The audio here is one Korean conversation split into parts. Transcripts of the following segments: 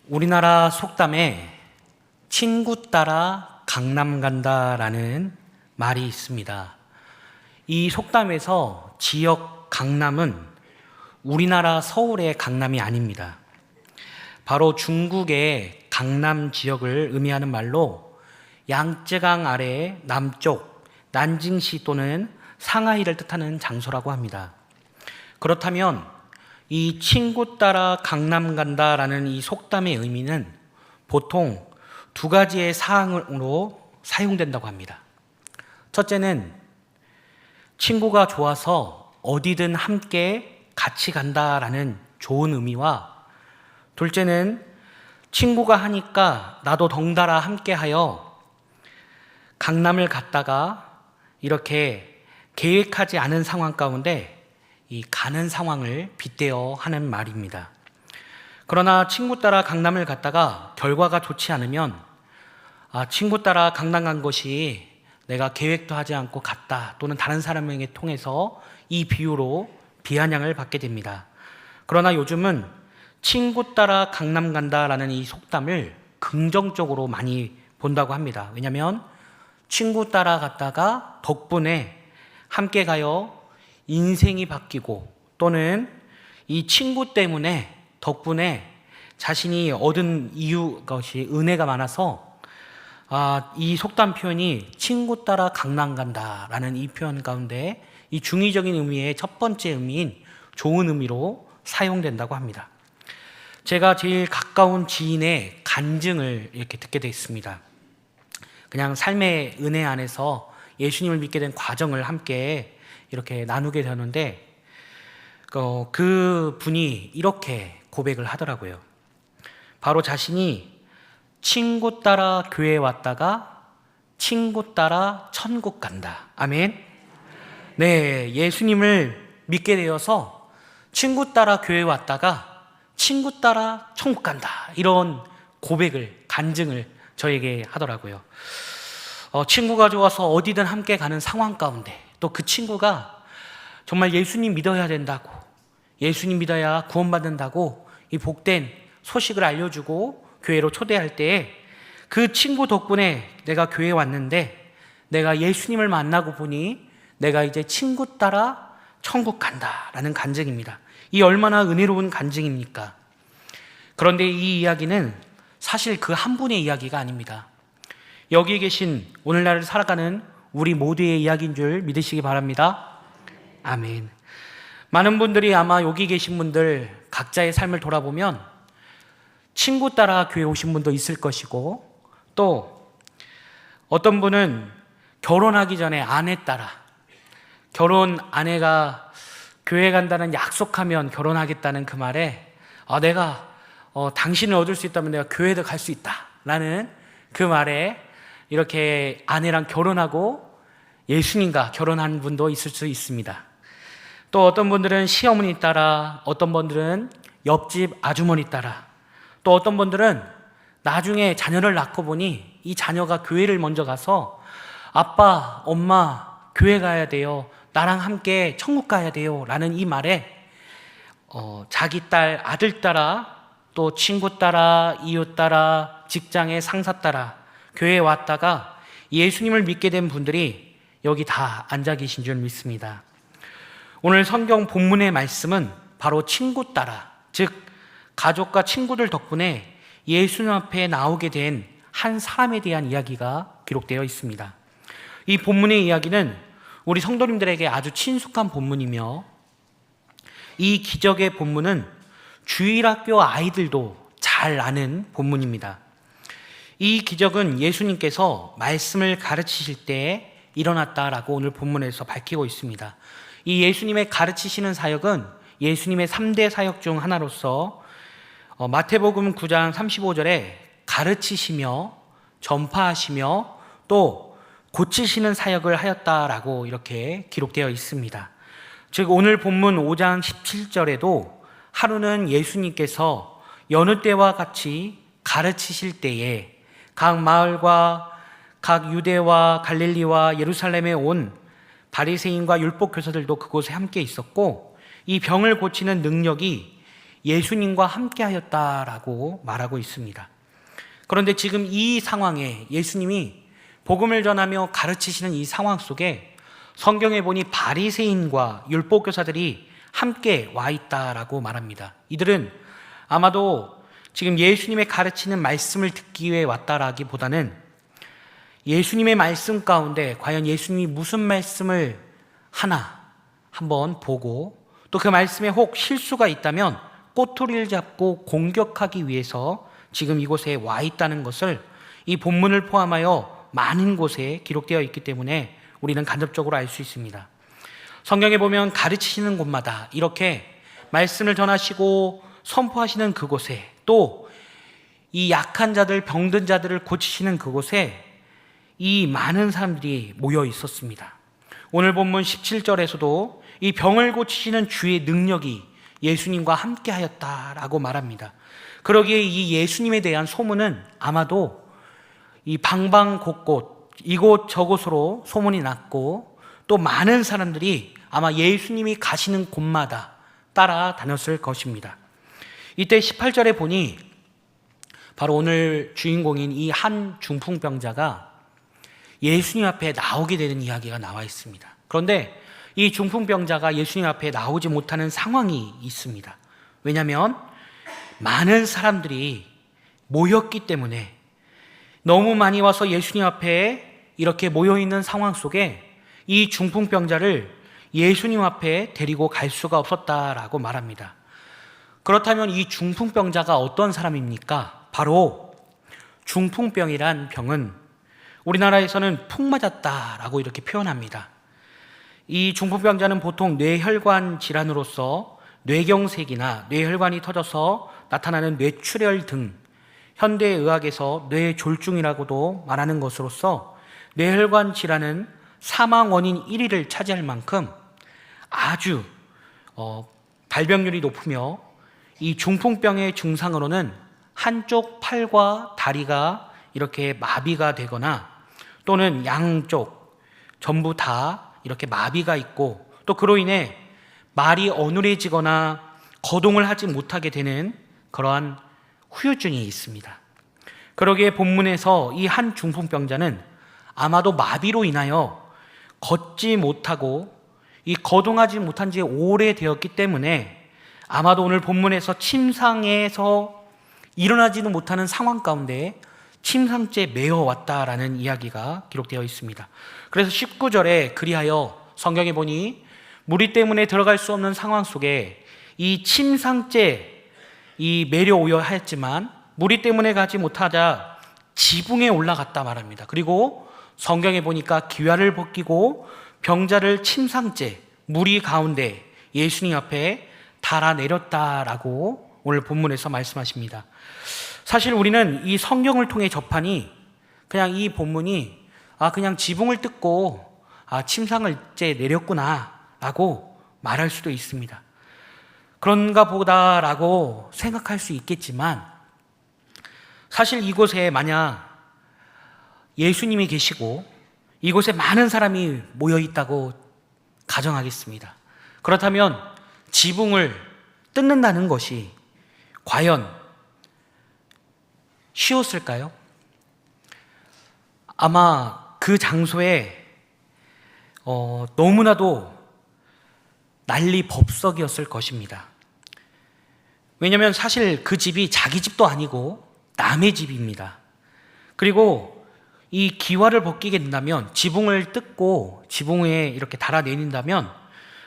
우리나라 속담에 친구 따라 강남 간다라는 말이 있습니다. 이 속담에서 지역 강남은 우리나라 서울의 강남이 아닙니다. 바로 중국의 강남 지역을 의미하는 말로 양쯔강 아래 남쪽 난징시 또는 상하이를 뜻하는 장소라고 합니다. 그렇다면 이 친구 따라 강남 간다라는 이 속담의 의미는 보통 두 가지의 사항으로 사용된다고 합니다. 첫째는 친구가 좋아서 어디든 함께 같이 간다라는 좋은 의미와, 둘째는 친구가 하니까 나도 덩달아 함께하여 강남을 갔다가 이렇게 계획하지 않은 상황 가운데 이 가는 상황을 빗대어 하는 말입니다. 그러나 친구 따라 강남을 갔다가 결과가 좋지 않으면 친구 따라 강남 간 것이 내가 계획도 하지 않고 갔다, 또는 다른 사람에게 통해서 이 비유로 비아냥을 받게 됩니다. 그러나 요즘은 친구 따라 강남 간다라는 이 속담을 긍정적으로 많이 본다고 합니다. 왜냐하면 친구 따라 갔다가 덕분에 함께 가요 인생이 바뀌고, 또는 이 친구 때문에 덕분에 자신이 얻은 것이 은혜가 많아서 이 속담 표현이 친구 따라 강남 간다라는 이 표현 가운데 이 중의적인 의미의 첫 번째 의미인 좋은 의미로 사용된다고 합니다. 제가 제일 가까운 지인의 간증을 이렇게 듣게 됐습니다. 그냥 삶의 은혜 안에서 예수님을 믿게 된 과정을 함께 이렇게 나누게 되는데, 그 분이 이렇게 고백을 하더라고요. 바로 자신이 친구 따라 교회에 왔다가 친구 따라 천국 간다. 아멘. 네, 예수님을 믿게 되어서 친구 따라 교회에 왔다가 친구 따라 천국 간다, 이런 고백을, 간증을 저에게 하더라고요. 친구가 좋아서 어디든 함께 가는 상황 가운데, 또 그 친구가 정말 예수님 믿어야 된다고, 예수님 믿어야 구원받는다고 이 복된 소식을 알려주고 교회로 초대할 때에 그 친구 덕분에 내가 교회에 왔는데, 내가 예수님을 만나고 보니 내가 이제 친구 따라 천국 간다라는 간증입니다. 이 얼마나 은혜로운 간증입니까? 그런데 이 이야기는 사실 그 한 분의 이야기가 아닙니다. 여기 계신 오늘날을 살아가는 우리 모두의 이야기인 줄 믿으시기 바랍니다. 아멘. 많은 분들이 아마 여기 계신 분들 각자의 삶을 돌아보면 친구 따라 교회 오신 분도 있을 것이고, 또 어떤 분은 결혼하기 전에 아내 따라, 아내가 교회 간다는 약속하면 결혼하겠다는 그 말에 내가 당신을 얻을 수 있다면 내가 교회도 갈 수 있다 라는 그 말에 이렇게 아내랑 결혼하고 예수님과 결혼한 분도 있을 수 있습니다. 또 어떤 분들은 시어머니 따라, 어떤 분들은 옆집 아주머니 따라, 또 어떤 분들은 나중에 자녀를 낳고 보니 이 자녀가 교회를 먼저 가서 아빠, 엄마 교회 가야 돼요, 나랑 함께 천국 가야 돼요 라는 이 말에 자기 딸, 아들 따라, 또 친구 따라, 이웃 따라, 직장의 상사 따라 교회에 왔다가 예수님을 믿게 된 분들이 여기 다 앉아 계신 줄 믿습니다. 오늘 성경 본문의 말씀은 바로 친구 따라, 즉 가족과 친구들 덕분에 예수님 앞에 나오게 된 한 사람에 대한 이야기가 기록되어 있습니다. 이 본문의 이야기는 우리 성도님들에게 아주 친숙한 본문이며, 이 기적의 본문은 주일학교 아이들도 잘 아는 본문입니다. 이 기적은 예수님께서 말씀을 가르치실 때 일어났다라고 오늘 본문에서 밝히고 있습니다. 이 예수님의 가르치시는 사역은 예수님의 3대 사역 중 하나로서 마태복음 9장 35절에 가르치시며 전파하시며 또 고치시는 사역을 하였다라고 이렇게 기록되어 있습니다. 즉 오늘 본문 5장 17절에도 하루는 예수님께서 여느 때와 같이 가르치실 때에 각 마을과 각 유대와 갈릴리와 예루살렘에 온 바리새인과 율법 교사들도 그곳에 함께 있었고, 이 병을 고치는 능력이 예수님과 함께 하였다라고 말하고 있습니다. 그런데 지금 이 상황에 예수님이 복음을 전하며 가르치시는 이 상황 속에 성경에 보니 바리새인과 율법교사들이 함께 와 있다라고 말합니다. 이들은 아마도 지금 예수님의 가르치는 말씀을 듣기 위해 왔다라기보다는 예수님의 말씀 가운데 과연 예수님이 무슨 말씀을 하나 한번 보고 또 그 말씀에 혹 실수가 있다면 꼬투리를 잡고 공격하기 위해서 지금 이곳에 와 있다는 것을 이 본문을 포함하여 많은 곳에 기록되어 있기 때문에 우리는 간접적으로 알 수 있습니다. 성경에 보면 가르치시는 곳마다 이렇게 말씀을 전하시고 선포하시는 그곳에 또 이 약한 자들, 병든 자들을 고치시는 그곳에 이 많은 사람들이 모여 있었습니다. 오늘 본문 17절에서도 이 병을 고치시는 주의 능력이 예수님과 함께 하였다라고 말합니다. 그러기에 이 예수님에 대한 소문은 아마도 이 방방곳곳 이곳저곳으로 소문이 났고 또 많은 사람들이 아마 예수님이 가시는 곳마다 따라다녔을 것입니다. 이때 18절에 보니 바로 오늘 주인공인 이 한 중풍병자가 예수님 앞에 나오게 되는 이야기가 나와 있습니다. 그런데 이 중풍병자가 예수님 앞에 나오지 못하는 상황이 있습니다. 왜냐하면 많은 사람들이 모였기 때문에 너무 많이 와서 예수님 앞에 이렇게 모여있는 상황 속에 이 중풍병자를 예수님 앞에 데리고 갈 수가 없었다라고 말합니다. 그렇다면 이 중풍병자가 어떤 사람입니까? 바로 중풍병이란 병은 우리나라에서는 푹 맞았다라고 이렇게 표현합니다. 이 중풍병자는 보통 뇌혈관 질환으로서 뇌경색이나 뇌혈관이 터져서 나타나는 뇌출혈 등 현대의학에서 뇌졸중이라고도 말하는 것으로서 뇌혈관 질환은 사망 원인 1위를 차지할 만큼 아주 발병률이 높으며 이 중풍병의 증상으로는 한쪽 팔과 다리가 이렇게 마비가 되거나 또는 양쪽 전부 다 이렇게 마비가 있고 또 그로 인해 말이 어눌해지거나 거동을 하지 못하게 되는 그러한 후유증이 있습니다. 그러기에 본문에서 이 한 중풍병자는 아마도 마비로 인하여 걷지 못하고 이 거동하지 못한 지 오래되었기 때문에 아마도 오늘 본문에서 침상에서 일어나지도 못하는 상황 가운데 침상째 매어 왔다라는 이야기가 기록되어 있습니다. 그래서 19절에 그리하여 성경에 보니 무리 때문에 들어갈 수 없는 상황 속에 이 침상째 이 매려오려 하였지만 무리 때문에 가지 못하자 지붕에 올라갔다 말합니다. 그리고 성경에 보니까 기와를 벗기고 병자를 침상째 무리 가운데 예수님 앞에 달아내렸다라고 오늘 본문에서 말씀하십니다. 사실 우리는 이 성경을 통해 접하니 그냥 이 본문이 그냥 지붕을 뜯고 침상을 째 내렸구나 라고 말할 수도 있습니다. 그런가 보다라고 생각할 수 있겠지만 사실 이곳에 만약 예수님이 계시고 이곳에 많은 사람이 모여 있다고 가정하겠습니다. 그렇다면 지붕을 뜯는다는 것이 과연 쉬웠을까요? 아마 그 장소에 너무나도 난리법석이었을 것입니다. 왜냐하면 사실 그 집이 자기 집도 아니고 남의 집입니다. 그리고 이 기와를 벗기게 된다면 지붕을 뜯고 지붕에 이렇게 달아내린다면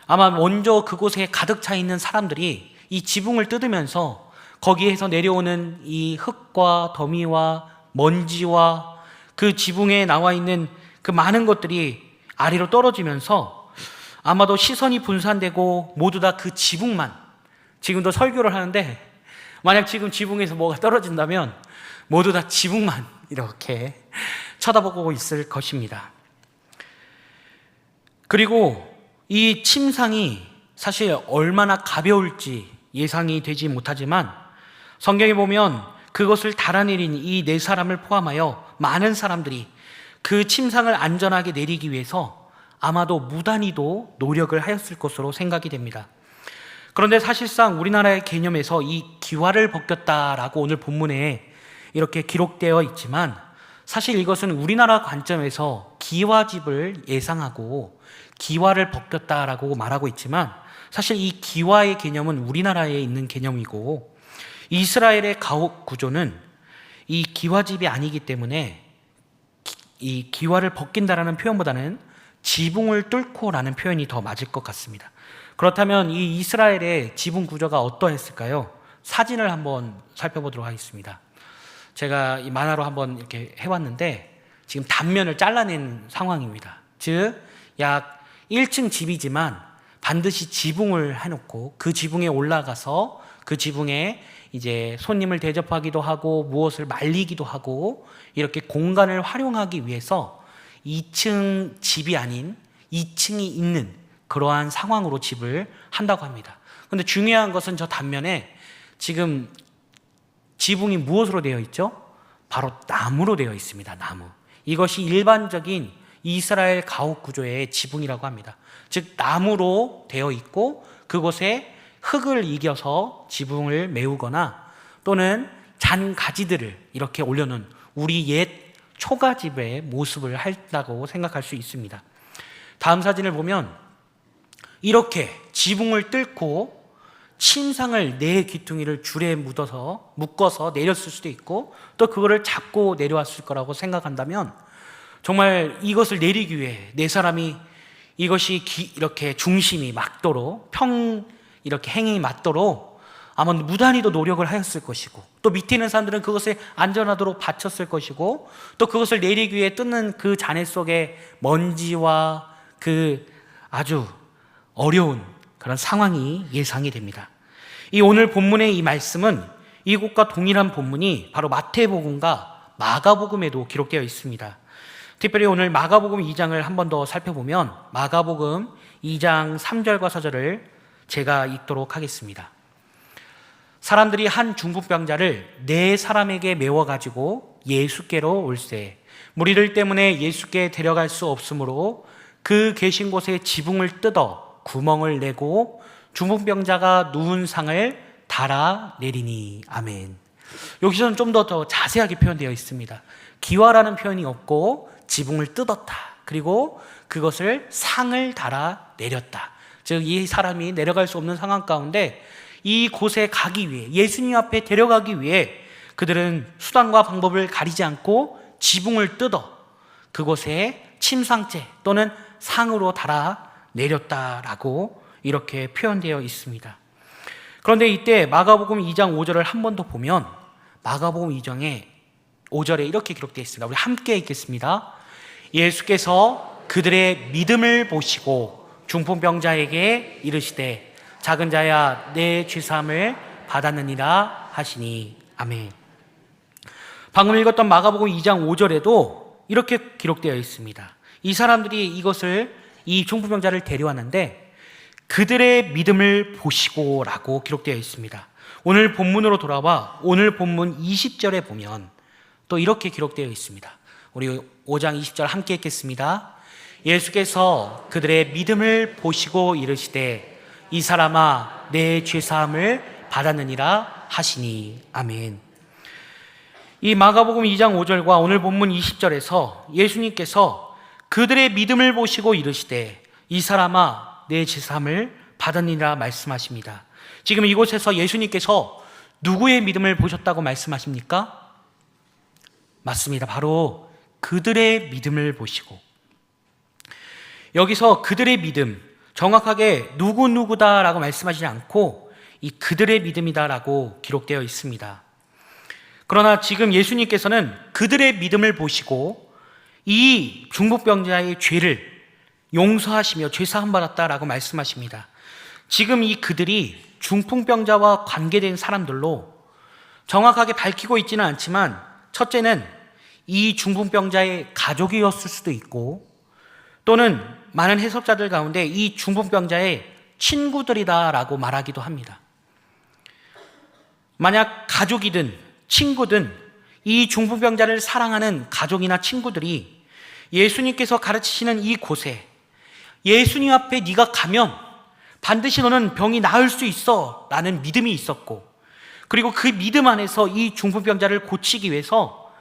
아마 먼저 그곳에 가득 차 있는 사람들이 이 지붕을 뜯으면서 거기에서 내려오는 이 흙과 더미와 먼지와 그 지붕에 나와 있는 그 많은 것들이 아래로 떨어지면서 아마도 시선이 분산되고 모두 다 그 지붕만, 지금도 설교를 하는데 만약 지금 지붕에서 뭐가 떨어진다면 모두 다 지붕만 이렇게 쳐다보고 있을 것입니다. 그리고 이 침상이 사실 얼마나 가벼울지 예상이 되지 못하지만 성경에 보면 그것을 달아내린 이 네 사람을 포함하여 많은 사람들이 그 침상을 안전하게 내리기 위해서 아마도 무단히도 노력을 하였을 것으로 생각이 됩니다. 그런데 사실상 우리나라의 개념에서 이 기와를 벗겼다라고 오늘 본문에 이렇게 기록되어 있지만, 사실 이것은 우리나라 관점에서 기와집을 예상하고 기와를 벗겼다라고 말하고 있지만, 사실 이 기와의 개념은 우리나라에 있는 개념이고, 이스라엘의 가옥 구조는 이 기와집이 아니기 때문에 이 기와를 벗긴다라는 표현보다는 지붕을 뚫고라는 표현이 더 맞을 것 같습니다. 그렇다면 이 이스라엘의 지붕 구조가 어떠했을까요? 사진을 한번 살펴보도록 하겠습니다. 제가 이 만화로 한번 이렇게 해봤는데 지금 단면을 잘라낸 상황입니다. 즉, 약 1층 집이지만 반드시 지붕을 해놓고 그 지붕에 올라가서 그 지붕에 이제 손님을 대접하기도 하고 무엇을 말리기도 하고 이렇게 공간을 활용하기 위해서 2층 집이 아닌 2층이 있는 그러한 상황으로 집을 한다고 합니다. 그런데 중요한 것은 저 단면에 지금 지붕이 무엇으로 되어 있죠? 바로 나무로 되어 있습니다. 나무. 이것이 일반적인 이스라엘 가옥 구조의 지붕이라고 합니다. 즉 나무로 되어 있고 그곳에 흙을 이겨서 지붕을 메우거나 또는 잔 가지들을 이렇게 올려놓은 우리 옛 초가집의 모습을 한다고 생각할 수 있습니다. 다음 사진을 보면 이렇게 지붕을 뚫고 침상을 네 귀퉁이를 줄에 묶어서 내렸을 수도 있고 또 그거를 잡고 내려왔을 거라고 생각한다면 정말 이것을 내리기 위해 네 사람이 이것이 이렇게 중심이 맞도록 이렇게 행행이 맞도록 아마 무단히도 노력을 하였을 것이고 또 밑에 있는 사람들은 그것을 안전하도록 받쳤을 것이고 또 그것을 내리기 위해 뜯는 그 잔해 속에 먼지와 그 아주 어려운 그런 상황이 예상이 됩니다. 이 오늘 본문의 이 말씀은 이곳과 동일한 본문이 바로 마태복음과 마가복음에도 기록되어 있습니다. 특별히 오늘 마가복음 2장을 한 번 더 살펴보면 마가복음 2장 3절과 4절을 제가 읽도록 하겠습니다. 사람들이 한 중풍병자를 네 사람에게 메워가지고 예수께로 올세 무리들 때문에 예수께 데려갈 수 없으므로 그 계신 곳에 지붕을 뜯어 구멍을 내고 중풍병자가 누운 상을 달아 내리니. 아멘. 여기서는 좀 더 자세하게 표현되어 있습니다. 기와라는 표현이 없고 지붕을 뜯었다. 그리고 그것을 상을 달아 내렸다. 즉 이 사람이 내려갈 수 없는 상황 가운데 이 곳에 가기 위해 예수님 앞에 데려가기 위해 그들은 수단과 방법을 가리지 않고 지붕을 뜯어 그곳에 침상째 또는 상으로 달아 내렸다라고 이렇게 표현되어 있습니다. 그런데 이때 마가복음 2장 5절을 한 번 더 보면 마가복음 2장의 5절에 이렇게 기록되어 있습니다. 우리 함께 읽겠습니다. 예수께서 그들의 믿음을 보시고 중풍병자에게 이르시되 작은 자야 내 죄사함을 받았느니라 하시니. 아멘. 방금 읽었던 마가복음 2장 5절에도 이렇게 기록되어 있습니다. 이 사람들이 이 중풍병자를 데려왔는데 그들의 믿음을 보시고 라고 기록되어 있습니다. 오늘 본문으로 돌아와 오늘 본문 20절에 보면 또 이렇게 기록되어 있습니다. 우리 5장 20절 함께 읽겠습니다. 예수께서 그들의 믿음을 보시고 이르시되 이 사람아 내 죄사함을 받았느니라 하시니. 아멘. 이 마가복음 2장 5절과 오늘 본문 20절에서 예수님께서 그들의 믿음을 보시고 이르시되 이 사람아 내 죄사함을 받았느니라 말씀하십니다. 지금 이곳에서 예수님께서 누구의 믿음을 보셨다고 말씀하십니까? 맞습니다. 바로 그들의 믿음을 보시고, 여기서 그들의 믿음, 정확하게 누구누구다라고 말씀하시지 않고 이 그들의 믿음이다라고 기록되어 있습니다. 그러나 지금 예수님께서는 그들의 믿음을 보시고 이 중풍병자의 죄를 용서하시며 죄사함 받았다라고 말씀하십니다. 지금 이 그들이 중풍병자와 관계된 사람들로 정확하게 밝히고 있지는 않지만 첫째는 이 중풍병자의 가족이었을 수도 있고 또는 많은 해석자들 가운데 이 중풍병자의 친구들이다라고 말하기도 합니다. 만약 가족이든 친구든 이 중풍병자를 사랑하는 가족이나 친구들이 예수님께서 가르치시는 이 곳에 예수님 앞에 네가 가면 반드시 너는 병이 나을 수 있어 라는 믿음이 있었고, 그리고 그 믿음 안에서 이 중풍병자를 고치기 위해서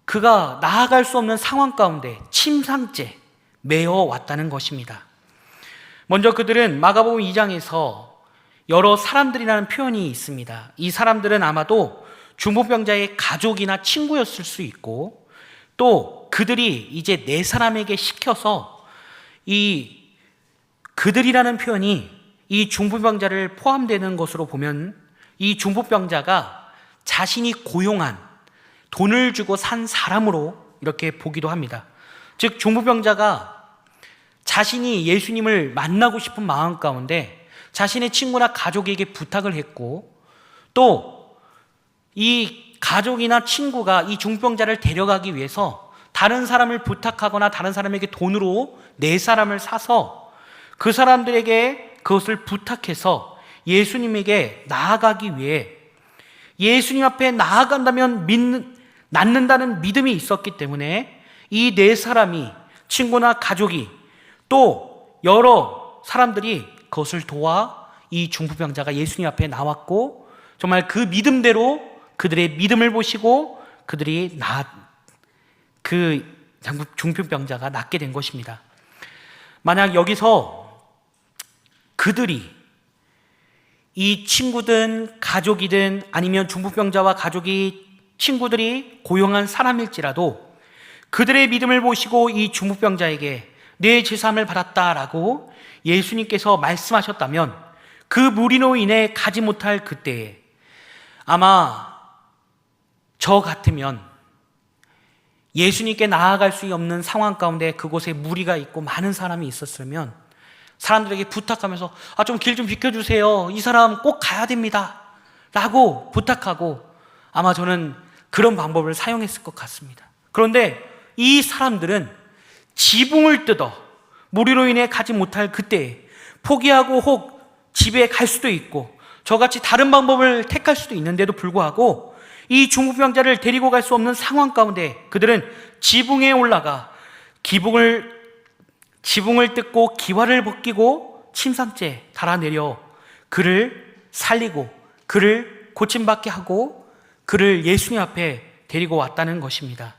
그가 나아갈 수 없는 상황 가운데 침상째 메어 왔다는 것입니다. 먼저 그들은 마가복음 2장에서 여러 사람들이라는 표현이 있습니다. 이 사람들은 아마도 중풍병자의 가족이나 친구였을 수 있고, 또 그들이 이제 네 사람에게 시켜서 이 그들이라는 표현이 이 중풍병자를 포함되는 것으로 보면 이 중풍병자가 자신이 고용한 돈을 주고 산 사람으로 이렇게 보기도 합니다. 즉 중풍병자가 자신이 예수님을 만나고 싶은 마음 가운데 자신의 친구나 가족에게 부탁을 했고, 또 이 가족이나 친구가 이 중풍병자를 데려가기 위해서 다른 사람을 부탁하거나 다른 사람에게 돈으로 네 사람을 사서 그 사람들에게 그것을 부탁해서 예수님에게 나아가기 위해 예수님 앞에 나아간다면 낫는다는 믿음이 있었기 때문에 이 네 사람이, 친구나 가족이, 또 여러 사람들이 그것을 도와 이 중풍병자가 예수님 앞에 나왔고, 정말 그 믿음대로 그들의 믿음을 보시고 그들이 그 중풍병자가 낫게 된 것입니다. 만약 여기서 그들이 이 친구든 가족이든 아니면 중풍병자와 가족이 친구들이 고용한 사람일지라도 그들의 믿음을 보시고 이 중풍병자에게 내 제사함을 받았다라고 예수님께서 말씀하셨다면 그 무리로 인해 가지 못할 그때에 아마 저 같으면 예수님께 나아갈 수 없는 상황 가운데 그곳에 무리가 있고 많은 사람이 있었으면 사람들에게 부탁하면서 좀 길 좀 비켜주세요, 이 사람 꼭 가야 됩니다 라고 부탁하고 아마 저는 그런 방법을 사용했을 것 같습니다. 그런데 이 사람들은 지붕을 뜯어 무리로 인해 가지 못할 그때에 포기하고 혹 집에 갈 수도 있고 저같이 다른 방법을 택할 수도 있는데도 불구하고 이 중풍병자를 데리고 갈 수 없는 상황 가운데 그들은 지붕에 올라가 지붕을 뜯고 기와를 벗기고 침상째 달아내려 그를 살리고 그를 고침받게 하고 그를 예수님 앞에 데리고 왔다는 것입니다.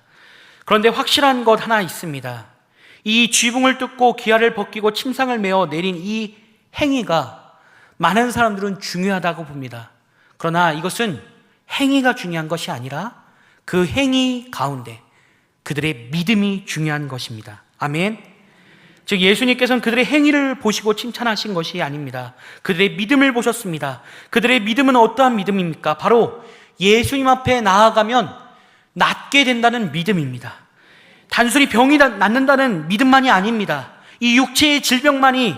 그런데 확실한 것 하나 있습니다. 이 지붕을 뜯고 기와를 벗기고 침상을 메어 내린 이 행위가 많은 사람들은 중요하다고 봅니다. 그러나 이것은 행위가 중요한 것이 아니라 그 행위 가운데 그들의 믿음이 중요한 것입니다. 아멘. 즉 예수님께서는 그들의 행위를 보시고 칭찬하신 것이 아닙니다. 그들의 믿음을 보셨습니다. 그들의 믿음은 어떠한 믿음입니까? 바로 예수님 앞에 나아가면 낫게 된다는 믿음입니다. 단순히 병이 낫는다는 믿음만이 아닙니다. 이 육체의 질병만이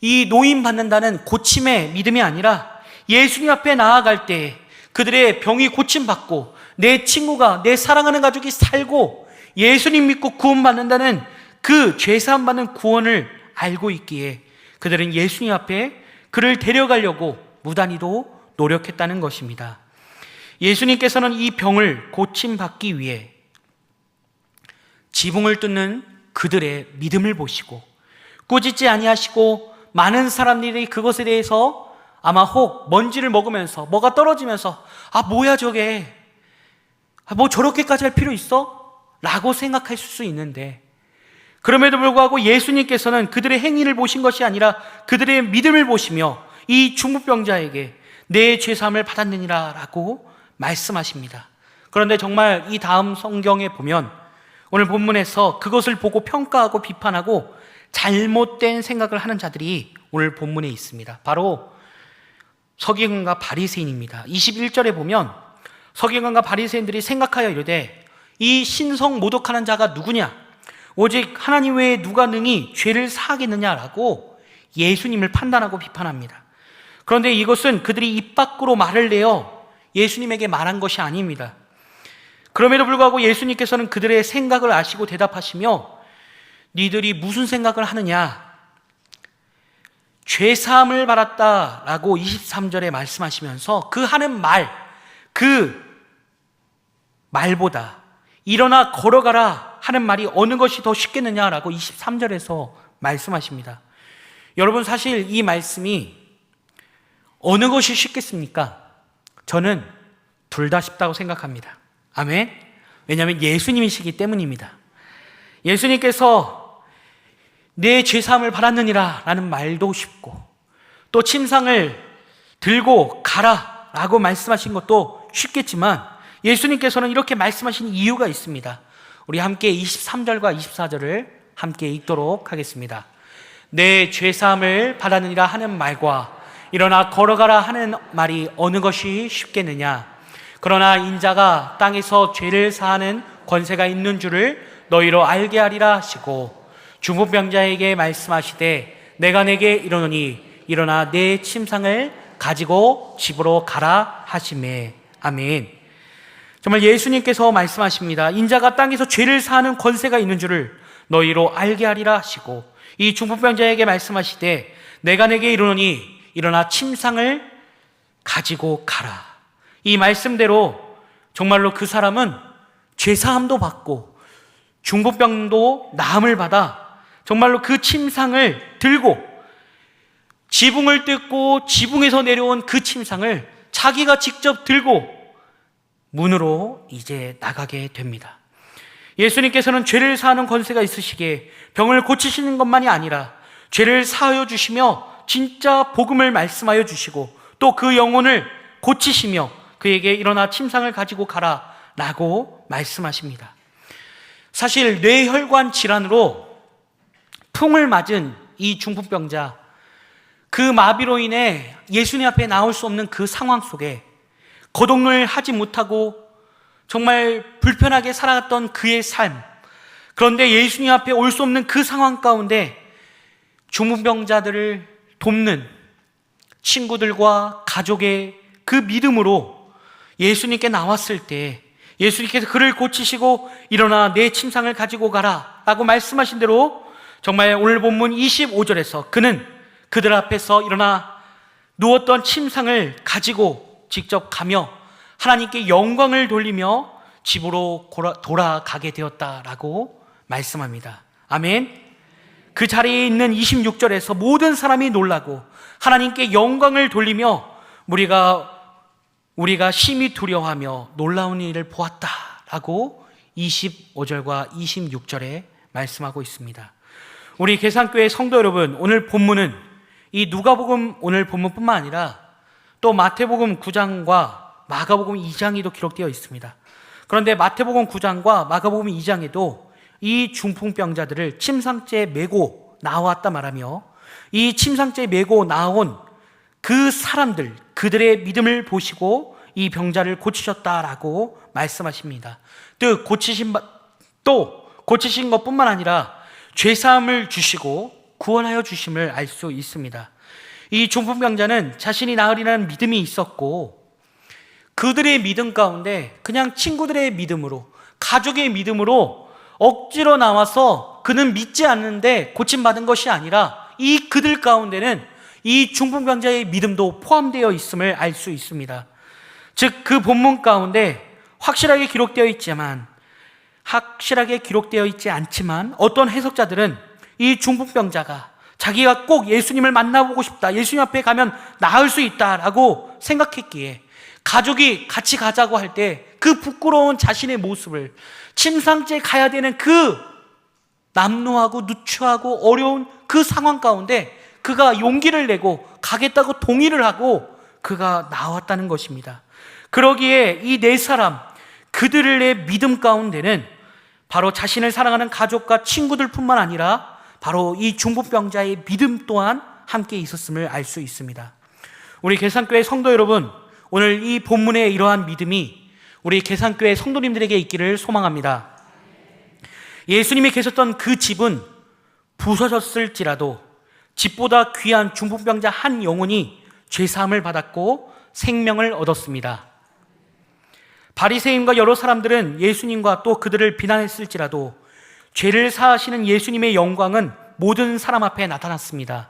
이 노인받는다는 고침의 믿음이 아니라 예수님 앞에 나아갈 때 그들의 병이 고침받고 내 친구가, 내 사랑하는 가족이 살고 예수님 믿고 구원받는다는 그 죄사함 받는 구원을 알고 있기에 그들은 예수님 앞에 그를 데려가려고 무단히도 노력했다는 것입니다. 예수님께서는 이 병을 고침받기 위해 지붕을 뜯는 그들의 믿음을 보시고 꾸짖지 아니하시고 많은 사람들이 그것에 대해서 아마 혹 먼지를 먹으면서 뭐가 떨어지면서 뭐야 저게, 뭐 저렇게까지 할 필요 있어? 라고 생각할 수 있는데 그럼에도 불구하고 예수님께서는 그들의 행위를 보신 것이 아니라 그들의 믿음을 보시며 이 중풍병자에게 내 죄사함을 받았느니라 라고 말씀하십니다. 그런데 정말 이 다음 성경에 보면 오늘 본문에서 그것을 보고 평가하고 비판하고 잘못된 생각을 하는 자들이 오늘 본문에 있습니다. 바로 서기관과 바리새인입니다. 21절에 보면 서기관과 바리새인들이 생각하여 이르되 이 신성 모독하는 자가 누구냐? 오직 하나님 외에 누가 능히 죄를 사하겠느냐라고 예수님을 판단하고 비판합니다. 그런데 이것은 그들이 입 밖으로 말을 내어 예수님에게 말한 것이 아닙니다. 그럼에도 불구하고 예수님께서는 그들의 생각을 아시고 대답하시며 니들이 무슨 생각을 하느냐? 죄사함을 받았다라고 23절에 말씀하시면서 그 하는 그 말보다 일어나 걸어가라 하는 말이 어느 것이 더 쉽겠느냐라고 23절에서 말씀하십니다. 여러분, 사실 이 말씀이 어느 것이 쉽겠습니까? 저는 둘 다 쉽다고 생각합니다. 아멘. 왜냐하면 예수님이시기 때문입니다. 예수님께서 내 죄사함을 받았느니라 라는 말도 쉽고, 또 침상을 들고 가라 라고 말씀하신 것도 쉽겠지만, 예수님께서는 이렇게 말씀하신 이유가 있습니다. 우리 함께 23절과 24절을 함께 읽도록 하겠습니다. 내 죄사함을 받았느니라 하는 말과 일어나 걸어가라 하는 말이 어느 것이 쉽겠느냐? 그러나 인자가 땅에서 죄를 사하는 권세가 있는 줄을 너희로 알게 하리라 하시고, 중풍병자에게 말씀하시되 내가 내게 이르노니 일어나 내 침상을 가지고 집으로 가라 하시매. 아멘. 정말 예수님께서 말씀하십니다. 인자가 땅에서 죄를 사하는 권세가 있는 줄을 너희로 알게 하리라 하시고, 이 중풍병자에게 말씀하시되 내가 내게 이르노니 일어나 침상을 가지고 가라. 이 말씀대로 정말로 그 사람은 죄사함도 받고 중풍병도 나음을 받아 정말로 그 침상을 들고, 지붕을 뜯고 지붕에서 내려온 그 침상을 자기가 직접 들고 문으로 이제 나가게 됩니다. 예수님께서는 죄를 사하는 권세가 있으시기에 병을 고치시는 것만이 아니라 죄를 사하여 주시며 진짜 복음을 말씀하여 주시고, 또 그 영혼을 고치시며 그에게 일어나 침상을 가지고 가라 라고 말씀하십니다. 사실 뇌혈관 질환으로 풍을 맞은 이 중풍병자, 그 마비로 인해 예수님 앞에 나올 수 없는 그 상황 속에 거동을 하지 못하고 정말 불편하게 살아갔던 그의 삶, 그런데 예수님 앞에 올 수 없는 그 상황 가운데 중풍병자들을 돕는 친구들과 가족의 그 믿음으로 예수님께 나왔을 때 예수님께서 그를 고치시고 일어나 내 침상을 가지고 가라 라고 말씀하신 대로 정말 오늘 본문 25절에서 그는 그들 앞에서 일어나 누웠던 침상을 가지고 직접 가며 하나님께 영광을 돌리며 집으로 돌아가게 되었다라고 말씀합니다. 아멘. 그 자리에 있는 26절에서 모든 사람이 놀라고 하나님께 영광을 돌리며 우리가 심히 두려워하며 놀라운 일을 보았다라고 25절과 26절에 말씀하고 있습니다. 우리 계산교회 성도 여러분, 오늘 본문은 이 누가복음 오늘 본문뿐만 아니라 또 마태복음 9장과 마가복음 2장에도 기록되어 있습니다. 그런데 마태복음 9장과 마가복음 2장에도 이 중풍병자들을 침상째에 메고 나왔다 말하며, 이 침상째에 메고 나온 그 사람들, 그들의 믿음을 보시고 이 병자를 고치셨다라고 말씀하십니다. 또 고치신 것뿐만 아니라 죄사함을 주시고 구원하여 주심을 알 수 있습니다. 이 중풍병자는 자신이 나으리라는 믿음이 있었고, 그들의 믿음 가운데 그냥 친구들의 믿음으로, 가족의 믿음으로 억지로 나와서 그는 믿지 않는데 고침받은 것이 아니라 이 그들 가운데는 이 중풍병자의 믿음도 포함되어 있음을 알 수 있습니다. 즉 그 본문 가운데 확실하게 기록되어 있지 않지만 어떤 해석자들은 이 중풍병자가 자기가 꼭 예수님을 만나보고 싶다, 예수님 앞에 가면 나을 수 있다라고 생각했기에 가족이 같이 가자고 할 때 그 부끄러운 자신의 모습을, 침상째에 가야 되는 그 남루하고 누추하고 어려운 그 상황 가운데 그가 용기를 내고 가겠다고 동의를 하고 그가 나왔다는 것입니다. 그러기에 이 네 사람, 그들의 믿음 가운데는 바로 자신을 사랑하는 가족과 친구들뿐만 아니라 바로 이 중풍병자의 믿음 또한 함께 있었음을 알 수 있습니다. 우리 계산교회 성도 여러분, 오늘 이 본문의 이러한 믿음이 우리 계산교회 성도님들에게 있기를 소망합니다. 예수님이 계셨던 그 집은 부서졌을지라도 집보다 귀한 중풍병자 한 영혼이 죄사함을 받았고 생명을 얻었습니다. 바리새인과 여러 사람들은 예수님과 또 그들을 비난했을지라도 죄를 사하시는 예수님의 영광은 모든 사람 앞에 나타났습니다.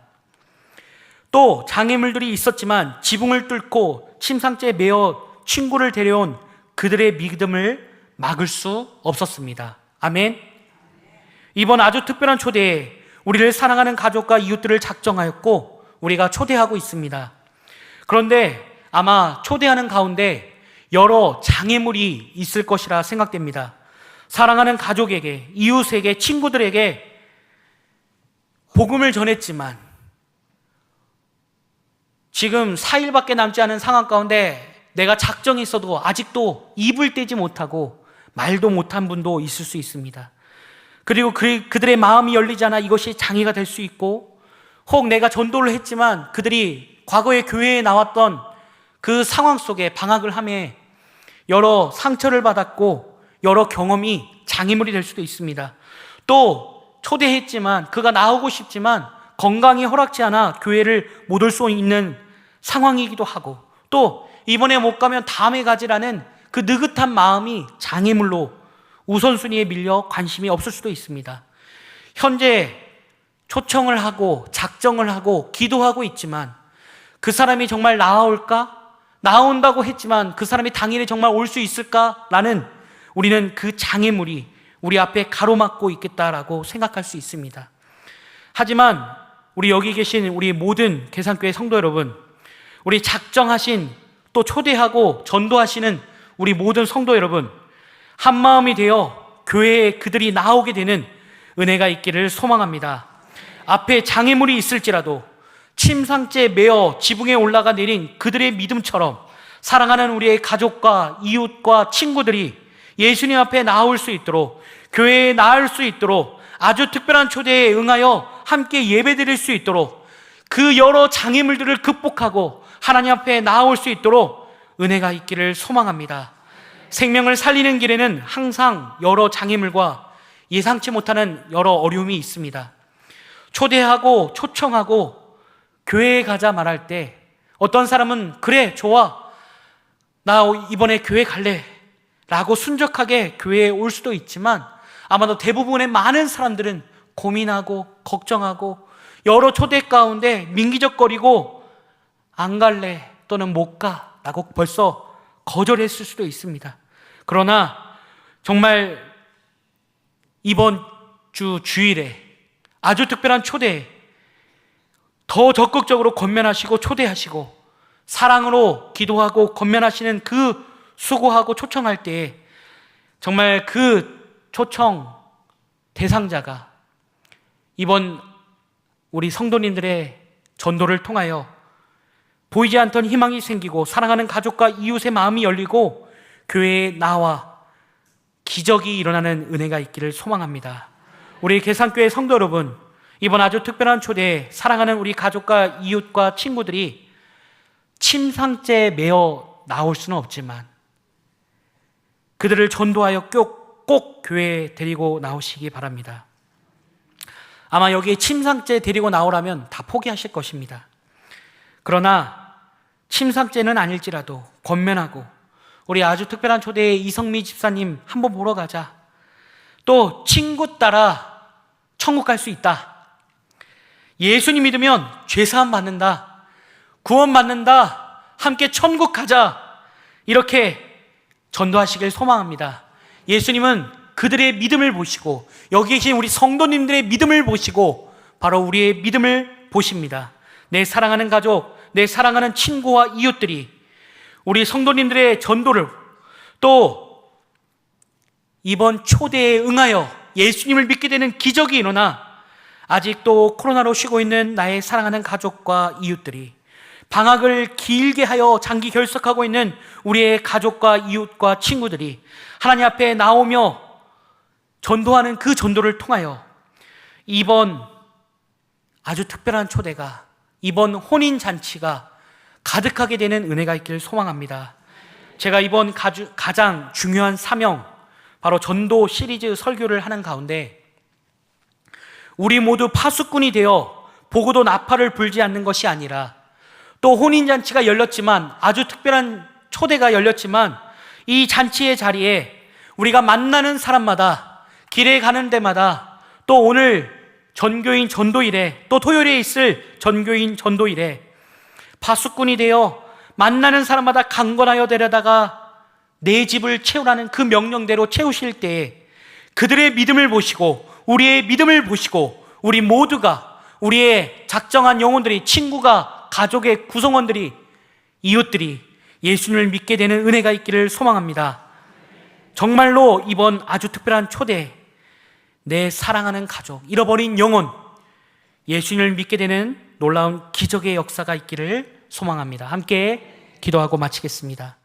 또 장애물들이 있었지만 지붕을 뚫고 침상째에 메어 친구를 데려온 그들의 믿음을 막을 수 없었습니다. 아멘. 이번 아주 특별한 초대에 우리를 사랑하는 가족과 이웃들을 작정하였고 우리가 초대하고 있습니다. 그런데 아마 초대하는 가운데 여러 장애물이 있을 것이라 생각됩니다. 사랑하는 가족에게, 이웃에게, 친구들에게 복음을 전했지만 지금 4일밖에 남지 않은 상황 가운데 내가 작정했어도 아직도 입을 떼지 못하고 말도 못한 분도 있을 수 있습니다. 그리고 그들의 마음이 열리지 않아 이것이 장애가 될 수 있고, 혹 내가 전도를 했지만 그들이 과거에 교회에 나왔던 그 상황 속에 방학을 하며 여러 상처를 받았고 여러 경험이 장애물이 될 수도 있습니다. 또 초대했지만 그가 나오고 싶지만 건강이 허락지 않아 교회를 못 올 수 있는 상황이기도 하고, 또 이번에 못 가면 다음에 가지라는 그 느긋한 마음이 장애물로 우선순위에 밀려 관심이 없을 수도 있습니다. 현재 초청을 하고 작정을 하고 기도하고 있지만 그 사람이 정말 나아올까? 나온다고 했지만 그 사람이 당일에 정말 올 수 있을까라는 우리는 그 장애물이 우리 앞에 가로막고 있겠다라고 생각할 수 있습니다. 하지만 우리 여기 계신 우리 모든 계산교회 성도 여러분, 우리 작정하신 또 초대하고 전도하시는 우리 모든 성도 여러분, 한마음이 되어 교회에 그들이 나오게 되는 은혜가 있기를 소망합니다. 앞에 장애물이 있을지라도 침상째 메어 지붕에 올라가 내린 그들의 믿음처럼 사랑하는 우리의 가족과 이웃과 친구들이 예수님 앞에 나올 수 있도록, 교회에 나올 수 있도록, 아주 특별한 초대에 응하여 함께 예배드릴 수 있도록, 그 여러 장애물들을 극복하고 하나님 앞에 나올 수 있도록 은혜가 있기를 소망합니다. 생명을 살리는 길에는 항상 여러 장애물과 예상치 못하는 여러 어려움이 있습니다. 초대하고 초청하고 교회에 가자 말할 때 어떤 사람은 그래 좋아 나 이번에 교회 갈래 라고 순적하게 교회에 올 수도 있지만, 아마도 대부분의 많은 사람들은 고민하고 걱정하고 여러 초대 가운데 민기적거리고 안 갈래 또는 못 가 라고 벌써 거절했을 수도 있습니다. 그러나 정말 이번 주 주일에 아주 특별한 초대에 더 적극적으로 권면하시고 초대하시고 사랑으로 기도하고 권면하시는 그 수고하고 초청할 때에 정말 그 초청 대상자가 이번 우리 성도님들의 전도를 통하여 보이지 않던 희망이 생기고 사랑하는 가족과 이웃의 마음이 열리고 교회에 나와 기적이 일어나는 은혜가 있기를 소망합니다. 우리 계산교회 성도 여러분, 이번 아주 특별한 초대에 사랑하는 우리 가족과 이웃과 친구들이 침상째에 메어 나올 수는 없지만 그들을 전도하여 꼭 교회에 데리고 나오시기 바랍니다. 아마 여기에 침상째 데리고 나오라면 다 포기하실 것입니다. 그러나 침상째는 아닐지라도 권면하고 우리 아주 특별한 초대에 이성미 집사님 한번 보러 가자, 또 친구 따라 천국 갈 수 있다, 예수님 믿으면 죄사함 받는다, 구원 받는다, 함께 천국 가자, 이렇게 전도하시길 소망합니다. 예수님은 그들의 믿음을 보시고 여기 계신 우리 성도님들의 믿음을 보시고 바로 우리의 믿음을 보십니다. 내 사랑하는 가족, 내 사랑하는 친구와 이웃들이 우리 성도님들의 전도를, 또 이번 초대에 응하여 예수님을 믿게 되는 기적이 일어나 아직도 코로나로 쉬고 있는 나의 사랑하는 가족과 이웃들이, 방학을 길게 하여 장기 결석하고 있는 우리의 가족과 이웃과 친구들이 하나님 앞에 나오며 전도하는 그 전도를 통하여 이번 아주 특별한 초대가, 이번 혼인잔치가 가득하게 되는 은혜가 있기를 소망합니다. 제가 이번 가장 중요한 사명, 바로 전도 시리즈 설교를 하는 가운데 우리 모두 파수꾼이 되어 보고도 나팔을 불지 않는 것이 아니라, 또 혼인잔치가 열렸지만, 아주 특별한 초대가 열렸지만 이 잔치의 자리에 우리가 만나는 사람마다, 길에 가는 데마다, 또 오늘 전교인 전도일에, 또 토요일에 있을 전교인 전도일에 파수꾼이 되어 만나는 사람마다 강권하여 데려다가 내 집을 채우라는 그 명령대로 채우실 때에 그들의 믿음을 보시고 우리의 믿음을 보시고 우리 모두가, 우리의 작정한 영혼들이, 친구가, 가족의 구성원들이, 이웃들이 예수님을 믿게 되는 은혜가 있기를 소망합니다. 정말로 이번 아주 특별한 초대, 내 사랑하는 가족, 잃어버린 영혼, 예수님을 믿게 되는 놀라운 기적의 역사가 있기를 소망합니다. 함께 기도하고 마치겠습니다.